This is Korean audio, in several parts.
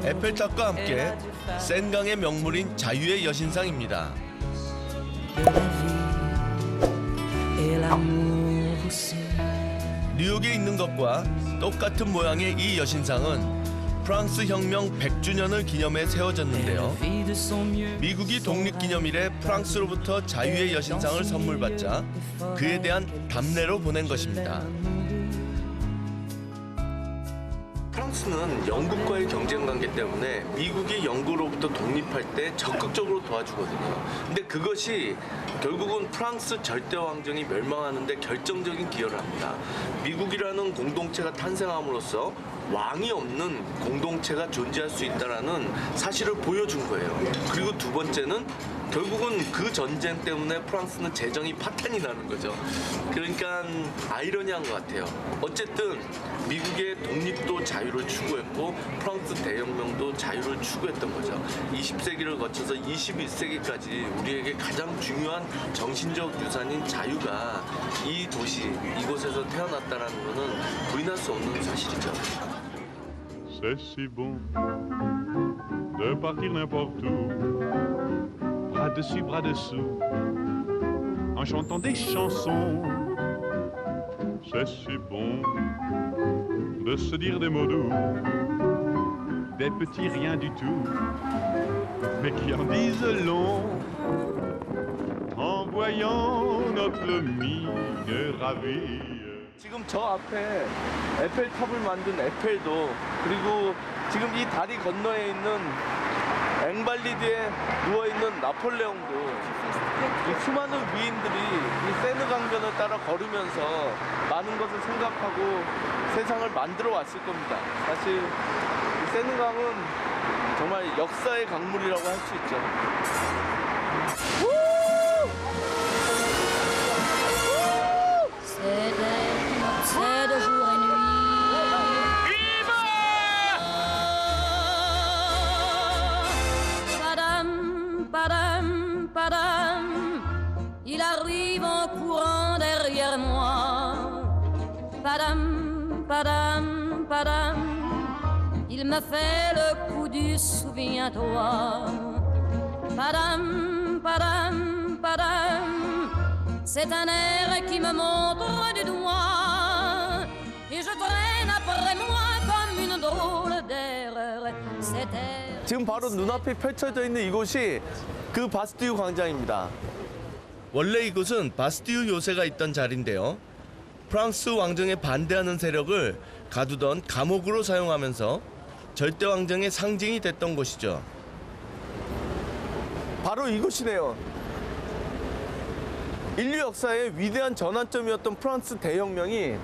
에펠탑과 함께 센강의 명물인 자유의 여신상입니다. 뉴욕에 있는 것과 똑같은 모양의 이 여신상은 프랑스 혁명 100주년을 기념해 세워졌는데요. 미국이 독립기념일에 프랑스로부터 자유의 여신상을 선물받자 그에 대한 답례로 보낸 것입니다. 프랑스는 영국과의 경쟁 관계 때문에 미국이 영국으로부터 독립할 때 적극적으로 도와주거든요. 근데 그것이 결국은 프랑스 절대 왕정이 멸망하는 데 결정적인 기여를 합니다. 미국이라는 공동체가 탄생함으로써 왕이 없는 공동체가 존재할 수 있다는 사실을 보여준 거예요. 그리고 두 번째는 결국은 그 전쟁 때문에 프랑스는 재정이 파탄이 나는 거죠. 그러니까 아이러니한 것 같아요. 어쨌든 미국의 독립도 자유를 추구했고 프랑스 대혁명도 자유를 추구했던 거죠. 20세기를 거쳐서 21세기까지 우리에게 가장 중요한 정신적 유산인 자유가 이 도시, 이곳에서 태어났다는 것은 부인할 수 없는 사실이죠. C'est si bon de partir n'importe où, bras dessus, bras dessous, en chantant des chansons. C'est si bon de se dire des mots doux, des petits riens du tout, mais qui en disent long, en voyant notre mine ravie. 지금 저 앞에 에펠탑을 만든 에펠도, 그리고 지금 이 다리 건너에 있는 앵발리드에 누워있는 나폴레옹도, 이 수많은 위인들이 이 세느 강변을 따라 걸으면서 많은 것을 생각하고 세상을 만들어 왔을 겁니다. 사실 이 세느 강은 정말 역사의 강물이라고 할 수 있죠. C'est de jour et nuit. Padam, padam, padam, il arrive en courant derrière moi. Padam, padam, padam, il me fait le coup du souviens-toi. Padam, padam, padam, c'est un air qui me montre du doigt et je traîne après moi comme une drôle d'erreur. Cet air. 지금 바로 눈앞에 펼쳐져 있는 이곳이 그 바스티유 광장입니다. 원래 이곳은 바스티유 요새가 있던 자리인데요. 프랑스 왕정에 반대하는 세력을 가두던 감옥으로 사용하면서 절대 왕정의 상징이 됐던 곳이죠. 바로 이곳이네요. 인류 역사의 위대한 전환점이었던 프랑스 대혁명이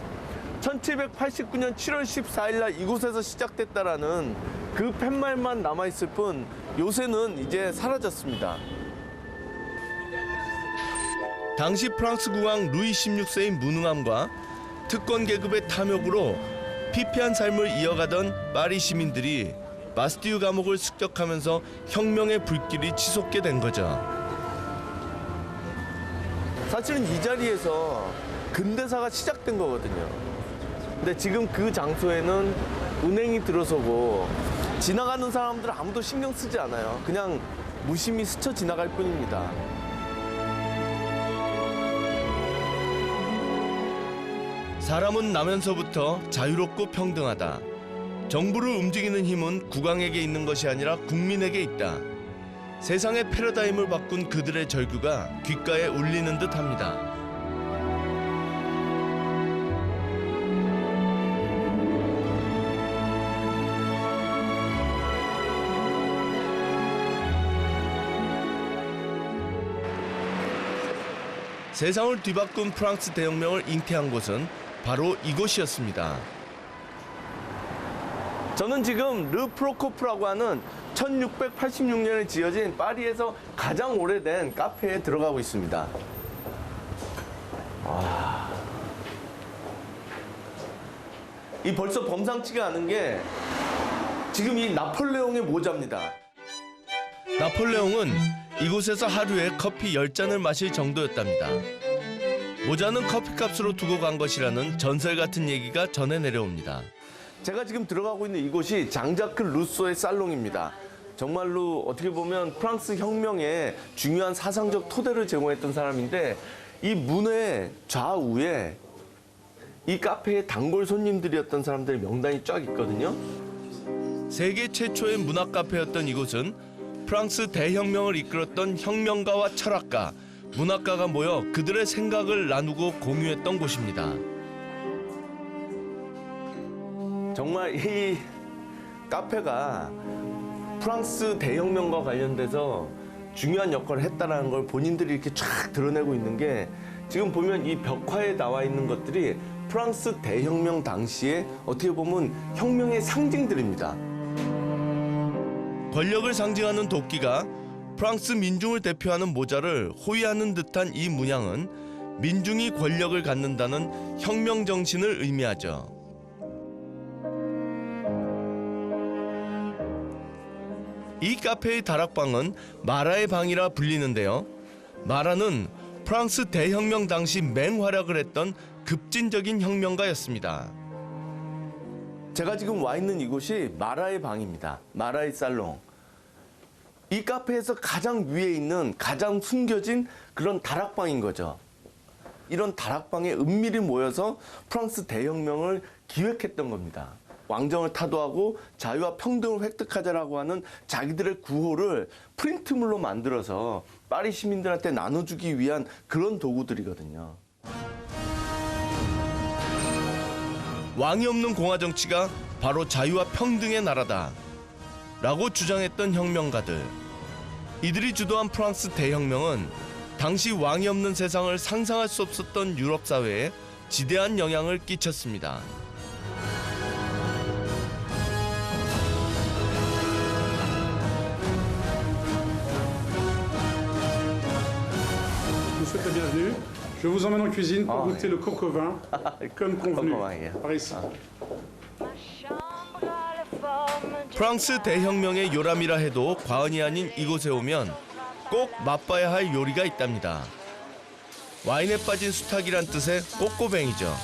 1789년 7월 14일 날 이곳에서 시작됐다라는 그 팻말만 남아있을 뿐 요새는 이제 사라졌습니다. 당시 프랑스 국왕 루이 16세의 무능함과 특권 계급의 탐욕으로 피폐한 삶을 이어가던 파리 시민들이 바스티유 감옥을 습격하면서 혁명의 불길이 치솟게 된 거죠. 사실은 이 자리에서 근대사가 시작된 거거든요. 근데 지금 그 장소에는 은행이 들어서고 지나가는 사람들 아무도 신경 쓰지 않아요. 그냥 무심히 스쳐 지나갈 뿐입니다. 사람은 나면서부터 자유롭고 평등하다. 정부를 움직이는 힘은 국왕에게 있는 것이 아니라 국민에게 있다. 세상의 패러다임을 바꾼 그들의 절규가 귓가에 울리는 듯합니다. 세상을 뒤바꾼 프랑스 대혁명을 잉태한 곳은 바로 이곳이었습니다. 저는 지금 르 프로코프라고 하는 1686년에 지어진 파리에서 가장 오래된 카페에 들어가고 있습니다. 이 벌써 범상치가 않은 게 지금 이 나폴레옹의 모자입니다. 나폴레옹은 이곳에서 하루에 커피 10잔을 마실 정도였답니다. 모자는 커피값으로 두고 간 것이라는 전설 같은 얘기가 전해 내려옵니다. 제가 지금 들어가고 있는 이곳이 장자크 루소의 살롱입니다. 정말로 어떻게 보면 프랑스 혁명에 중요한 사상적 토대를 제공했던 사람인데 이 문의 좌우에 이 카페의 단골 손님들이었던 사람들의 명단이 쫙 있거든요. 세계 최초의 문학 카페였던 이곳은 프랑스 대혁명을 이끌었던 혁명가와 철학가, 문학가가 모여 그들의 생각을 나누고 공유했던 곳입니다. 정말 이 카페가 프랑스 대혁명과 관련돼서 중요한 역할을 했다는 걸 본인들이 이렇게 쫙 드러내고 있는 게 지금 보면 이 벽화에 나와 있는 것들이 프랑스 대혁명 당시에 어떻게 보면 혁명의 상징들입니다. 권력을 상징하는 도끼가 프랑스 민중을 대표하는 모자를 호위하는 듯한 이 문양은 민중이 권력을 갖는다는 혁명 정신을 의미하죠. 이 카페의 다락방은 마라의 방이라 불리는데요. 마라는 프랑스 대혁명 당시 맹활약을 했던 급진적인 혁명가였습니다. 제가 지금 와 있는 이곳이 마라의 방입니다. 마라의 살롱. 이 카페에서 가장 위에 있는 가장 숨겨진 그런 다락방인 거죠. 이런 다락방에 은밀히 모여서 프랑스 대혁명을 기획했던 겁니다. 왕정을 타도하고 자유와 평등을 획득하자라고 하는 자기들의 구호를 프린트물로 만들어서 파리 시민들한테 나눠주기 위한 그런 도구들이거든요. 왕이 없는 공화 정치가 바로 자유와 평등의 나라다 라고 주장했던 혁명가들. 이들이 주도한 프랑스 대혁명은 당시 왕이 없는 세상을 상상할 수 없었던 유럽 사회에 지대한 영향을 끼쳤습니다. Je vous souhaite la bienvenue. Je vous emmène en cuisine pour goûter le coq au vin, comme convenu. Par ici. 프랑스 대혁명의 요람이라 해도 과언이 아닌 이곳에 오면 꼭 맛봐야 할 요리가 있답니다. 와인에 빠진 수탉이란 뜻의 꼬꼬뱅이죠.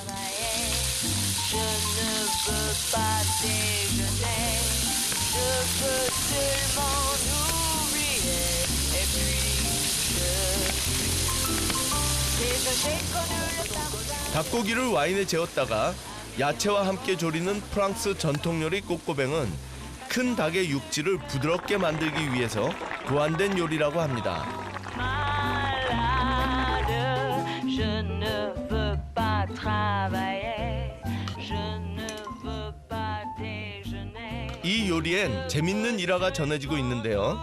닭고기를 와인에 재웠다가 야채와 함께 조리는 프랑스 전통 요리 꼬꼬뱅은 큰 닭의 육질을 부드럽게 만들기 위해서 고안된 요리라고 합니다. 이 요리엔 재밌는 일화가 전해지고 있는데요.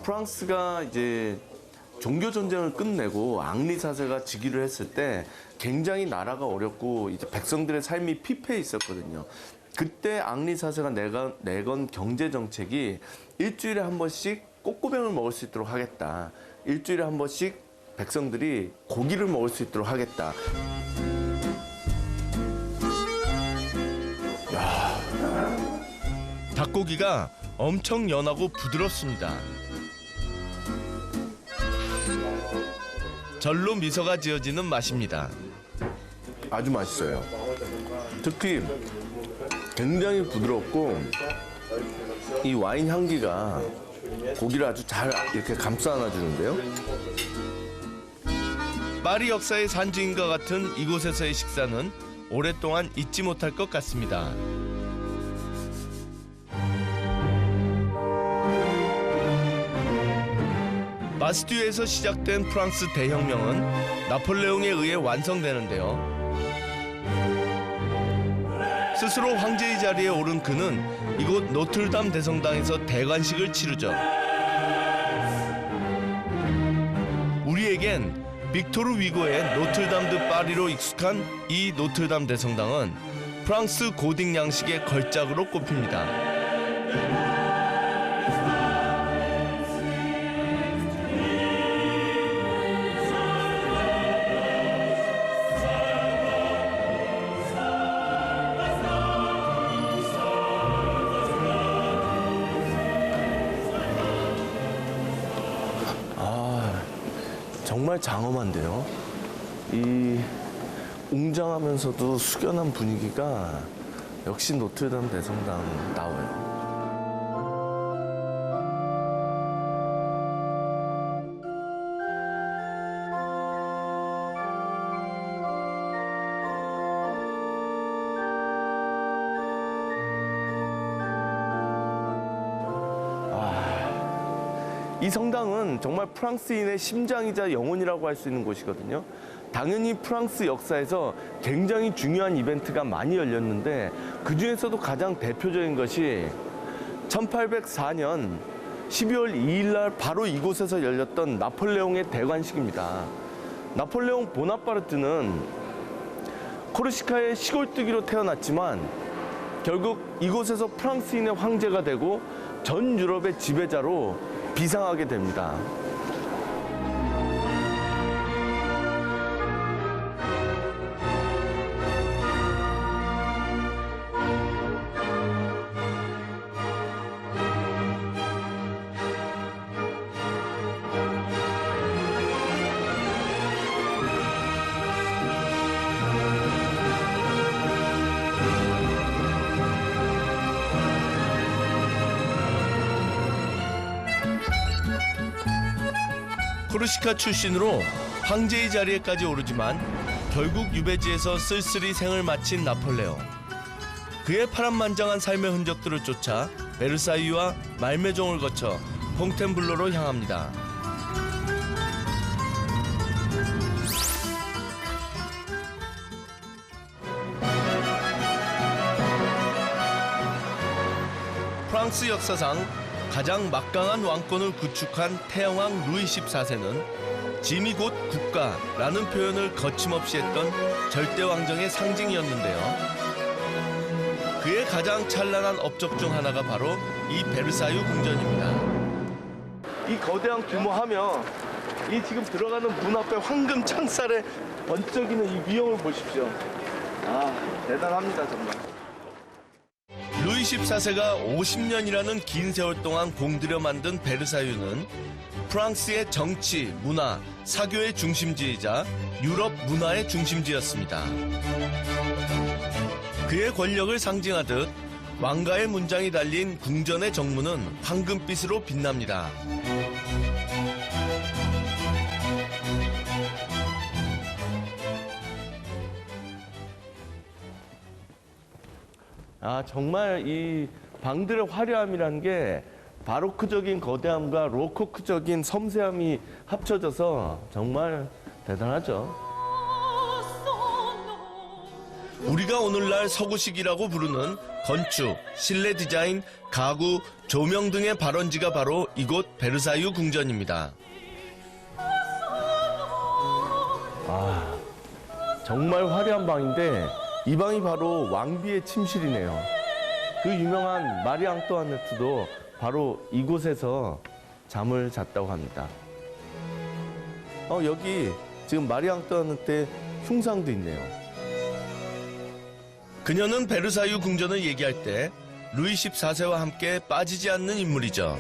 프랑스가 이제 종교 전쟁을 끝내고 앙리 사세가 즉위를 했을 때 굉장히 나라가 어렵고 이제 백성들의 삶이 피폐해 있었거든요. 그때 앙리 사세가 내건 경제 정책이 일주일에 한 번씩 꼬꼬뱅을 먹을 수 있도록 하겠다. 일주일에 한 번씩 백성들이 고기를 먹을 수 있도록 하겠다. 닭고기가 엄청 연하고 부드럽습니다. 절로 미소가 지어지는 맛입니다. 아주 맛있어요. 특히 굉장히 부드럽고 이 와인 향기가 고기를 아주 잘 이렇게 감싸 안아주는데요. 파리 역사의 산증인과 같은 이곳에서의 식사는 오랫동안 잊지 못할 것 같습니다. 바스티유에서 시작된 프랑스 대혁명은 나폴레옹에 의해 완성되는데요. 스스로 황제의 자리에 오른 그는 이곳 노틀담 대성당에서 대관식을 치르죠. 우리에겐 빅토르 위고의 노틀담 드 파리로 익숙한 이 노틀담 대성당은 프랑스 고딕 양식의 걸작으로 꼽힙니다. 정말 장엄한데요. 이 웅장하면서도 숙연한 분위기가 역시 노트르담 대성당 나와요. 이 성당은 정말 프랑스인의 심장이자 영혼이라고 할 수 있는 곳이거든요. 당연히 프랑스 역사에서 굉장히 중요한 이벤트가 많이 열렸는데 그 중에서도 가장 대표적인 것이 1804년 12월 2일 날 바로 이곳에서 열렸던 나폴레옹의 대관식입니다. 나폴레옹 보나파르트는 코르시카의 시골뜨기로 태어났지만 결국 이곳에서 프랑스인의 황제가 되고 전 유럽의 지배자로 비상하게 됩니다. 코르시카 출신으로 황제의 자리에까지 오르지만 결국 유배지에서 쓸쓸히 생을 마친 나폴레옹. 그의 파란만장한 삶의 흔적들을 쫓아 베르사유와 말메종을 거쳐 퐁텐블로로 향합니다. 프랑스 역사상 가장 막강한 왕권을 구축한 태영왕 루이 14세는 짐이 곧 국가라는 표현을 거침없이 했던 절대왕정의 상징이었는데요. 그의 가장 찬란한 업적 중 하나가 바로 이 베르사유 궁전입니다. 이 거대한 규모하며 이 지금 들어가는 문 앞에 황금 창살에 번쩍이는 이 위엄을 보십시오. 아, 대단합니다, 정말. 루이 14세가 50년이라는 긴 세월 동안 공들여 만든 베르사유는 프랑스의 정치, 문화, 사교의 중심지이자 유럽 문화의 중심지였습니다. 그의 권력을 상징하듯 왕가의 문장이 달린 궁전의 정문은 황금빛으로 빛납니다. 아, 정말 이 방들의 화려함이라는 게 바로크적인 거대함과 로코크적인 섬세함이 합쳐져서 정말 대단하죠. 우리가 오늘날 서구식이라고 부르는 건축, 실내 디자인, 가구, 조명 등의 발원지가 바로 이곳 베르사유 궁전입니다. 아, 정말 화려한 방인데 이 방이 바로 왕비의 침실이네요. 그 유명한 마리 앙뚜아네트도 바로 이곳에서 잠을 잤다고 합니다. 여기 지금 마리 앙뚜아네트의 흉상도 있네요. 그녀는 베르사유 궁전을 얘기할 때 루이 14세와 함께 빠지지 않는 인물이죠.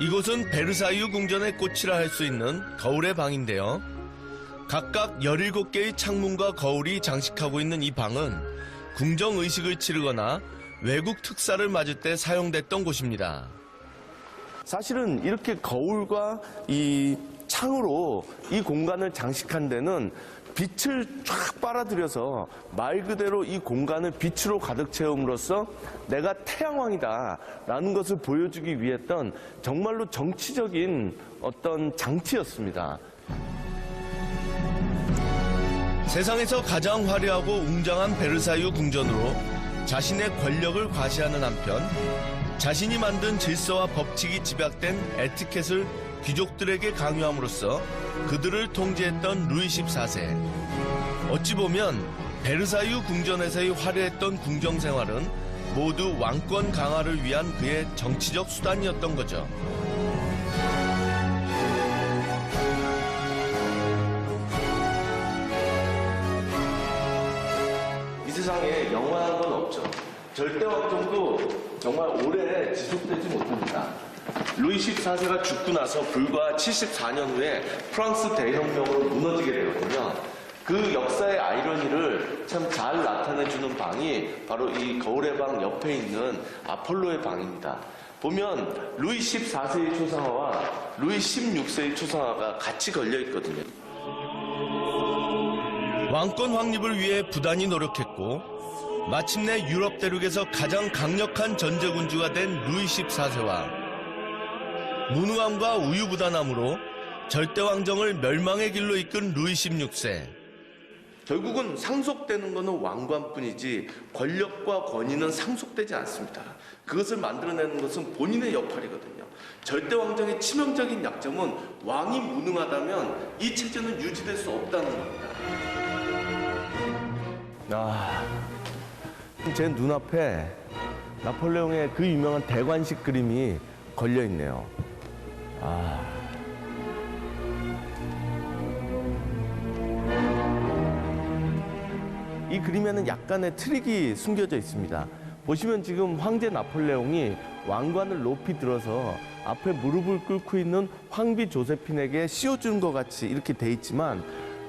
이곳은 베르사유 궁전의 꽃이라 할 수 있는 거울의 방인데요. 각각 17개의 창문과 거울이 장식하고 있는 이 방은 궁정 의식을 치르거나 외국 특사를 맞을 때 사용됐던 곳입니다. 사실은 이렇게 거울과 이 창으로 이 공간을 장식한 데는 빛을 쫙 빨아들여서 말 그대로 이 공간을 빛으로 가득 채움으로써 내가 태양왕이다 라는 것을 보여주기 위했던 정말로 정치적인 어떤 장치였습니다. 세상에서 가장 화려하고 웅장한 베르사유 궁전으로 자신의 권력을 과시하는 한편 자신이 만든 질서와 법칙이 집약된 에티켓을 귀족들에게 강요함으로써 그들을 통제했던 루이 14세. 어찌 보면 베르사유 궁전에서의 화려했던 궁정 생활은 모두 왕권 강화를 위한 그의 정치적 수단이었던 거죠. 이 세상에 영원한 건 없죠. 절대왕정도 정말 오래 지속되지 못합니다. 루이 14세가 죽고 나서 불과 74년 후에 프랑스 대혁명으로 무너지게 되거든요. 그 역사의 아이러니를 참 잘 나타내주는 방이 바로 이 거울의 방 옆에 있는 아폴로의 방입니다. 보면 루이 14세의 초상화와 루이 16세의 초상화가 같이 걸려 있거든요. 왕권 확립을 위해 부단히 노력했고 마침내 유럽 대륙에서 가장 강력한 전제군주가 된 루이 14세와 무능함과 우유부단함으로 절대왕정을 멸망의 길로 이끈 루이 16세. 결국은 상속되는 것은 왕관뿐이지 권력과 권위는 상속되지 않습니다. 그것을 만들어내는 것은 본인의 역할이거든요. 절대왕정의 치명적인 약점은 왕이 무능하다면 이 체제는 유지될 수 없다는 겁니다. 제 눈앞에 나폴레옹의 그 유명한 대관식 그림이 걸려 있네요. 이 그림에는 약간의 트릭이 숨겨져 있습니다. 보시면 지금 황제 나폴레옹이 왕관을 높이 들어서 앞에 무릎을 꿇고 있는 황비 조세핀에게 씌워주는 것 같이 이렇게 돼 있지만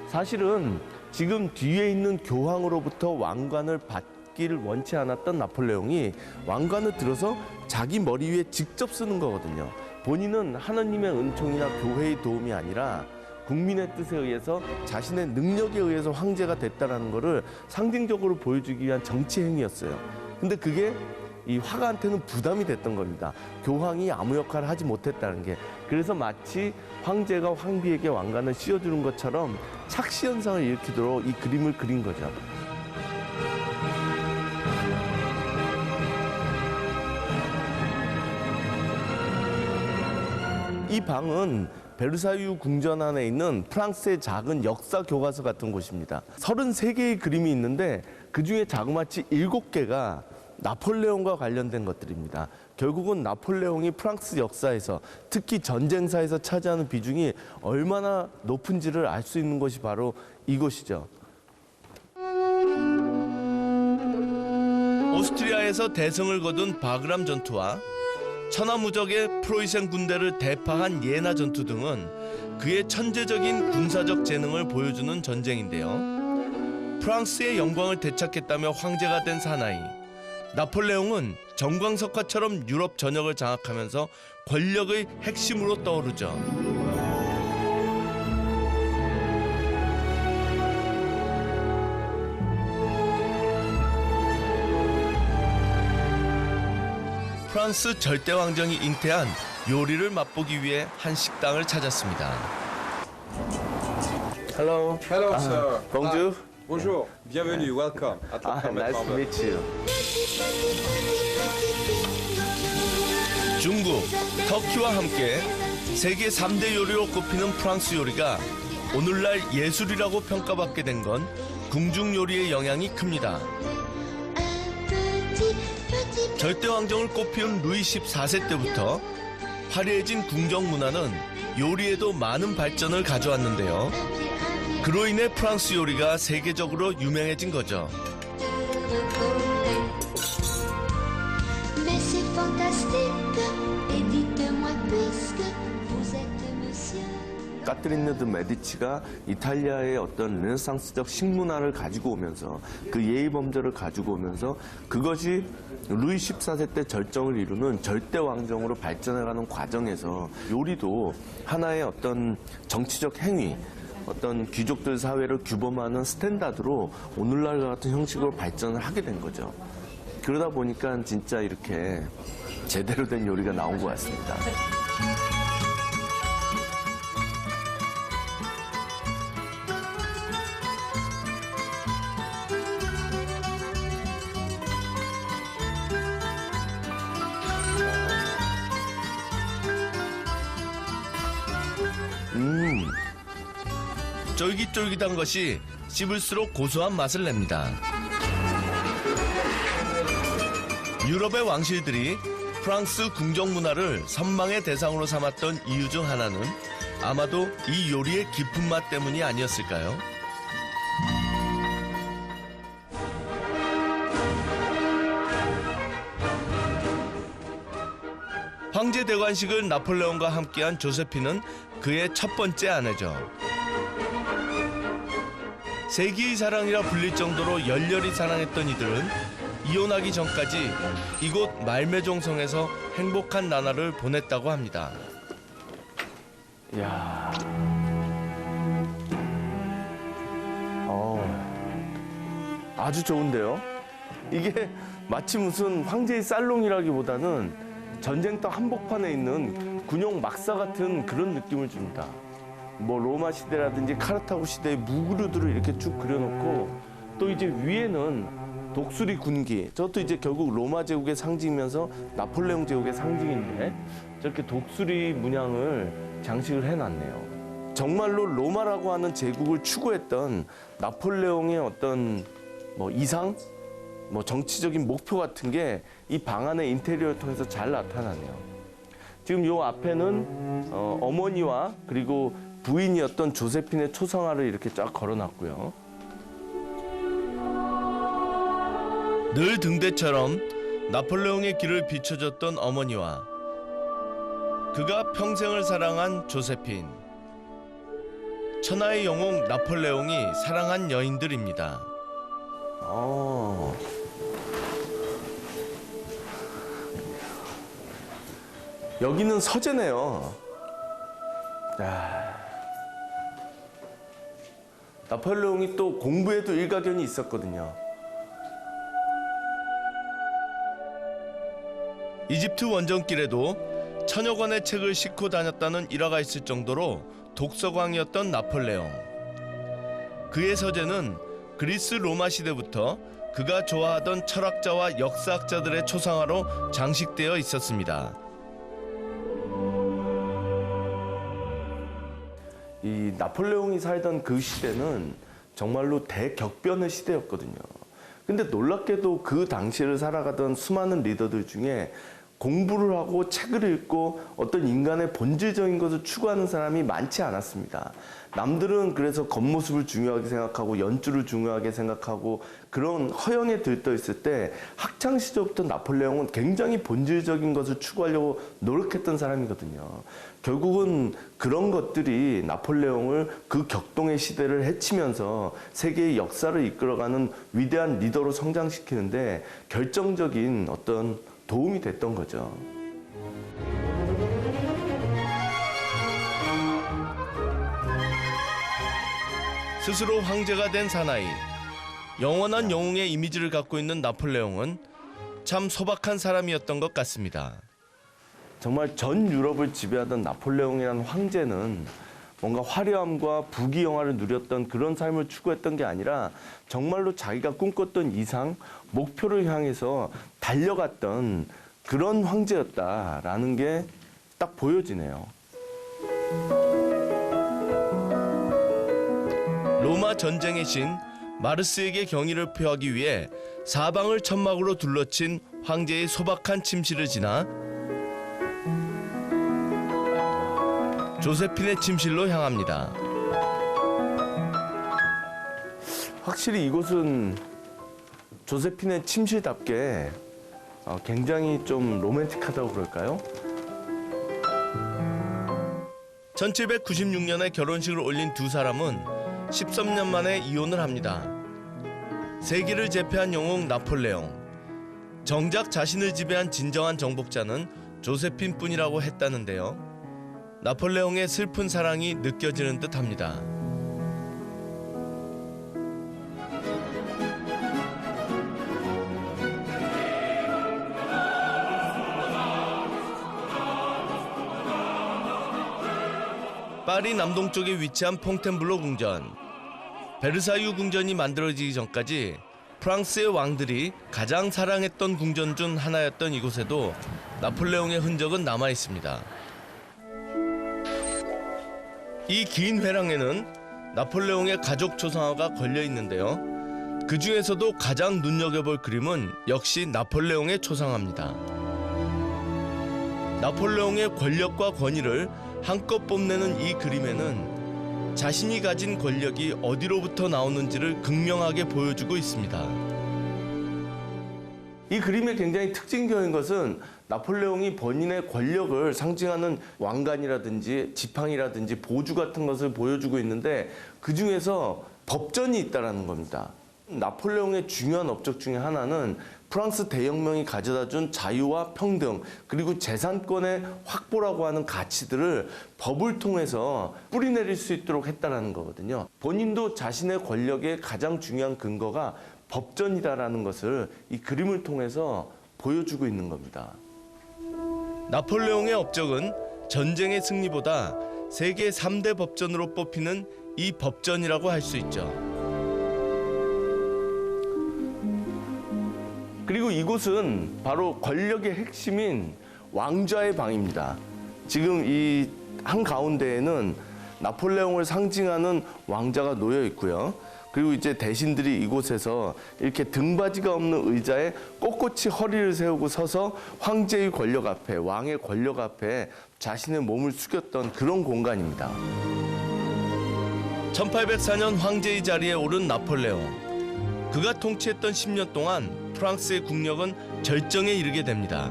사실은 지금 뒤에 있는 교황으로부터 왕관을 받기를 원치 않았던 나폴레옹이 왕관을 들어서 자기 머리 위에 직접 쓰는 거거든요. 본인은 하느님의 은총이나 교회의 도움이 아니라 국민의 뜻에 의해서 자신의 능력에 의해서 황제가 됐다는 것을 상징적으로 보여주기 위한 정치 행위였어요. 근데 그게 이 화가한테는 부담이 됐던 겁니다. 교황이 아무 역할을 하지 못했다는 게. 그래서 마치 황제가 황비에게 왕관을 씌워주는 것처럼 착시 현상을 일으키도록 이 그림을 그린 거죠. 이 방은 베르사유 궁전 안에 있는 프랑스의 작은 역사 교과서 같은 곳입니다. 33개의 그림이 있는데 그중에 자그마치 7개가 나폴레옹과 관련된 것들입니다. 결국은 나폴레옹이 프랑스 역사에서 특히 전쟁사에서 차지하는 비중이 얼마나 높은지를 알 수 있는 것이 바로 이곳이죠. 오스트리아에서 대성을 거둔 바그람 전투와 천하무적의 프로이센 군대를 대파한 예나 전투 등은 그의 천재적인 군사적 재능을 보여주는 전쟁인데요. 프랑스의 영광을 되찾겠다며 황제가 된 사나이 나폴레옹은 정광석화처럼 유럽 전역을 장악하면서 권력의 핵심으로 떠오르죠. 프랑스 절대왕정이 잉태한 요리를 맛보기 위해 한 식당을 찾았습니다. Hello. Hello, sir. Bonjour. Bonjour. Bienvenue. Welcome. Nice to meet you. 중국, 터키와 함께 세계 3대 요리로 꼽히는 프랑스 요리가 오늘날 예술이라고 평가받게 된 건 궁중 요리의 영향이 큽니다. 절대왕정을 꽃피운 루이 14세 때부터 화려해진 궁정 문화는 요리에도 많은 발전을 가져왔는데요. 그로 인해 프랑스 요리가 세계적으로 유명해진 거죠. 카트리네 드 메디치가 이탈리아의 어떤 르네상스적 식문화를 가지고 오면서 그 예의범절을 가지고 오면서 그것이 루이 14세 때 절정을 이루는 절대왕정으로 발전해가는 과정에서 요리도 하나의 어떤 정치적 행위, 어떤 귀족들 사회를 규범하는 스탠다드로 오늘날과 같은 형식으로 발전을 하게 된 거죠. 그러다 보니까 진짜 이렇게 제대로 된 요리가 나온 것 같습니다. 쫄깃쫄깃한 것이 씹을수록 고소한 맛을 냅니다. 유럽의 왕실들이 프랑스 궁정 문화를 선망의 대상으로 삼았던 이유 중 하나는 아마도 이 요리의 깊은 맛 때문이 아니었을까요? 세계 대관식을 나폴레옹과 함께한 조세핀은 그의 첫 번째 아내죠. 세기의 사랑이라 불릴 정도로 열렬히 사랑했던 이들은 이혼하기 전까지 이곳 말메종성에서 행복한 나날을 보냈다고 합니다. 이야. 아주 좋은데요? 이게 마치 무슨 황제의 살롱이라기보다는 전쟁터 한복판에 있는 군용 막사 같은 그런 느낌을 줍니다. 뭐 로마 시대라든지 카르타고 시대의 무구르들을 이렇게 쭉 그려놓고 또 이제 위에는 독수리 군기, 저것도 이제 결국 로마 제국의 상징이면서 나폴레옹 제국의 상징인데 저렇게 독수리 문양을 장식을 해놨네요. 정말로 로마라고 하는 제국을 추구했던 나폴레옹의 어떤 뭐 이상, 뭐 정치적인 목표 같은 게 이 방 안의 인테리어를 통해서 잘 나타나네요. 지금 요 앞에는 어머니와 그리고 부인이었던 조세핀의 초상화를 이렇게 쫙 걸어놨고요. 늘 등대처럼 나폴레옹의 길을 비춰줬던 어머니와 그가 평생을 사랑한 조세핀. 천하의 영웅 나폴레옹이 사랑한 여인들입니다. 여기는 서재네요. 나폴레옹이 또 공부에도 일가견이 있었거든요. 이집트 원정길에도 천여 권의 책을 싣고 다녔다는 일화가 있을 정도로 독서광이었던 나폴레옹. 그의 서재는 그리스 로마 시대부터 그가 좋아하던 철학자와 역사학자들의 초상화로 장식되어 있었습니다. 이 나폴레옹이 살던 그 시대는 정말로 대격변의 시대였거든요. 근데 놀랍게도 그 당시를 살아가던 수많은 리더들 중에 공부를 하고 책을 읽고 어떤 인간의 본질적인 것을 추구하는 사람이 많지 않았습니다. 남들은 그래서 겉모습을 중요하게 생각하고 연주를 중요하게 생각하고 그런 허영에 들떠 있을 때 학창 시절부터 나폴레옹은 굉장히 본질적인 것을 추구하려고 노력했던 사람이거든요. 결국은 그런 것들이 나폴레옹을 그 격동의 시대를 헤치면서 세계의 역사를 이끌어가는 위대한 리더로 성장시키는데 결정적인 어떤 도움이 됐던 거죠. 스스로 황제가 된 사나이, 영원한 영웅의 이미지를 갖고 있는 나폴레옹은 참 소박한 사람이었던 것 같습니다. 정말 전 유럽을 지배하던 나폴레옹이라는 황제는 뭔가 화려함과 부귀영화를 누렸던 그런 삶을 추구했던 게 아니라 정말로 자기가 꿈꿨던 이상, 목표를 향해서 달려갔던 그런 황제였다라는 게 딱 보여지네요. 로마 전쟁의 신 마르스에게 경의를 표하기 위해 사방을 천막으로 둘러친 황제의 소박한 침실을 지나 조세핀의 침실로 향합니다. 확실히 이곳은 조세핀의 침실답게 굉장히 좀 로맨틱하다고 그럴까요? 1796년에 결혼식을 올린 두 사람은 13년 만에 이혼을 합니다. 세기를 제패한 영웅 나폴레옹. 정작 자신을 지배한 진정한 정복자는 조세핀 뿐이라고 했다는데요. 나폴레옹의 슬픈 사랑이 느껴지는 듯합니다. 파리 남동쪽에 위치한 퐁텐블로 궁전. 베르사유 궁전이 만들어지기 전까지 프랑스의 왕들이 가장 사랑했던 궁전 중 하나였던 이곳에도 나폴레옹의 흔적은 남아 있습니다. 이 긴 회랑에는 나폴레옹의 가족 초상화가 걸려 있는데요. 그 중에서도 가장 눈여겨볼 그림은 역시 나폴레옹의 초상화입니다. 나폴레옹의 권력과 권위를 한껏 뽐내는 이 그림에는 자신이 가진 권력이 어디로부터 나오는지를 극명하게 보여주고 있습니다. 이 그림의 굉장히 특징적인 것은 나폴레옹이 본인의 권력을 상징하는 왕관이라든지 지팡이라든지 보주 같은 것을 보여주고 있는데 그 중에서 법전이 있다는 겁니다. 나폴레옹의 중요한 업적 중에 하나는 프랑스 대혁명이 가져다준 자유와 평등 그리고 재산권의 확보라고 하는 가치들을 법을 통해서 뿌리내릴 수 있도록 했다는 거거든요. 본인도 자신의 권력의 가장 중요한 근거가 법전이다라는 것을 이 그림을 통해서 보여주고 있는 겁니다. 나폴레옹의 업적은 전쟁의 승리보다 세계 3대 법전으로 뽑히는 이 법전이라고 할 수 있죠. 그리고 이곳은 바로 권력의 핵심인 왕좌의 방입니다. 지금 이 한가운데에는 나폴레옹을 상징하는 왕자가 놓여 있고요. 그리고 이제 대신들이 이곳에서 이렇게 등받이가 없는 의자에 꼿꼿이 허리를 세우고 서서 황제의 권력 앞에, 왕의 권력 앞에 자신의 몸을 숙였던 그런 공간입니다. 1804년 황제의 자리에 오른 나폴레옹. 그가 통치했던 10년 동안 프랑스의 국력은 절정에 이르게 됩니다.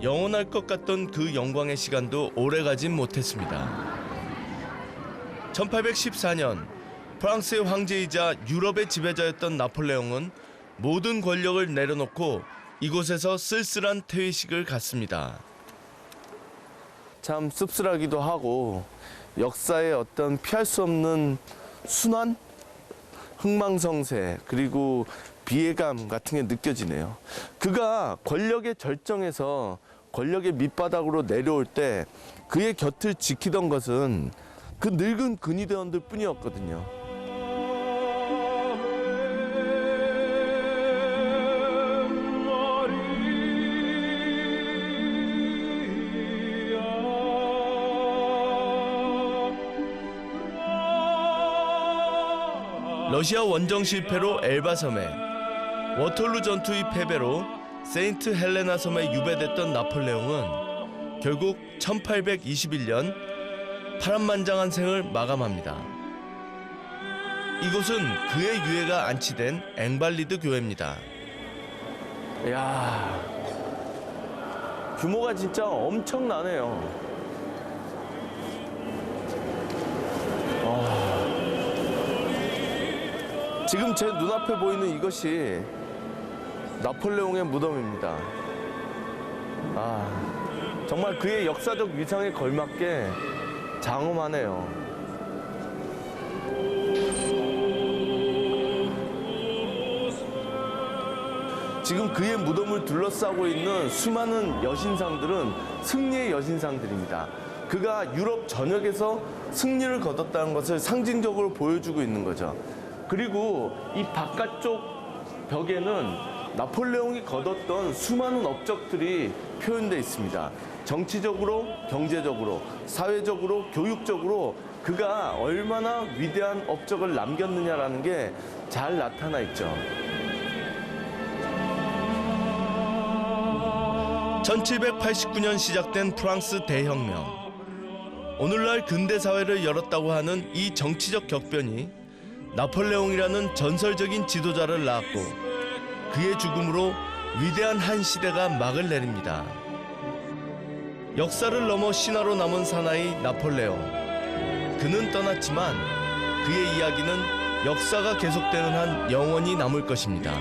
영원할 것 같던 그 영광의 시간도 오래가진 못했습니다. 1814년 프랑스의 황제이자 유럽의 지배자였던 나폴레옹은 모든 권력을 내려놓고 이곳에서 쓸쓸한 퇴위식을 갖습니다. 참 씁쓸하기도 하고 역사의 어떤 피할 수 없는 순환, 흥망성쇠 그리고 비애감 같은 게 느껴지네요. 그가 권력의 절정에서 권력의 밑바닥으로 내려올 때 그의 곁을 지키던 것은 그 늙은 근위대원들 뿐이었거든요. 러시아 원정 실패로 엘바 섬에, 워털루 전투의 패배로 세인트 헬레나 섬에 유배됐던 나폴레옹은 결국 1821년 파란만장한 생을 마감합니다. 이곳은 그의 유해가 안치된 앵발리드 교회입니다. 이야, 규모가 진짜 엄청나네요. 지금 제 눈앞에 보이는 이것이 나폴레옹의 무덤입니다. 정말 그의 역사적 위상에 걸맞게 장엄하네요. 지금 그의 무덤을 둘러싸고 있는 수많은 여신상들은 승리의 여신상들입니다. 그가 유럽 전역에서 승리를 거뒀다는 것을 상징적으로 보여주고 있는 거죠. 그리고 이 바깥쪽 벽에는 나폴레옹이 거뒀던 수많은 업적들이 표현되어 있습니다. 정치적으로, 경제적으로, 사회적으로, 교육적으로 그가 얼마나 위대한 업적을 남겼느냐라는 게 잘 나타나 있죠. 1789년 시작된 프랑스 대혁명. 오늘날 근대 사회를 열었다고 하는 이 정치적 격변이 나폴레옹이라는 전설적인 지도자를 낳았고 그의 죽음으로 위대한 한 시대가 막을 내립니다. 역사를 넘어 신화로 남은 사나이 나폴레옹. 그는 떠났지만 그의 이야기는 역사가 계속되는 한 영원히 남을 것입니다.